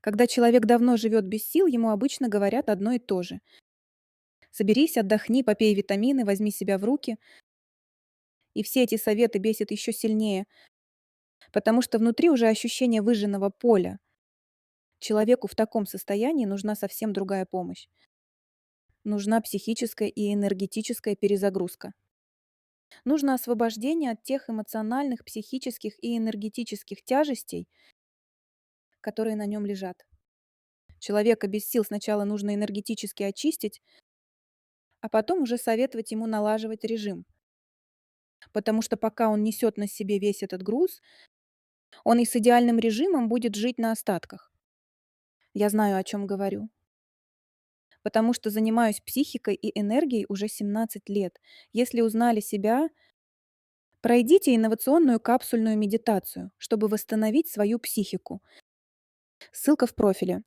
Когда человек давно живет без сил, ему обычно говорят одно и то же. Соберись, отдохни, попей витамины, возьми себя в руки. И все эти советы бесят еще сильнее, потому что внутри уже ощущение выжженного поля. Человеку в таком состоянии нужна совсем другая помощь. Нужна психическая и энергетическая перезагрузка. Нужно освобождение от тех эмоциональных, психических и энергетических тяжестей, которые на нем лежат. Человека без сил сначала нужно энергетически очистить, а потом уже советовать ему налаживать режим. Потому что пока он несет на себе весь этот груз, он и с идеальным режимом будет жить на остатках. Я знаю, о чем говорю. Потому что занимаюсь психикой и энергией уже 17 лет. Если узнали себя, пройдите инновационную капсульную медитацию, чтобы восстановить свою психику. Ссылка в профиле.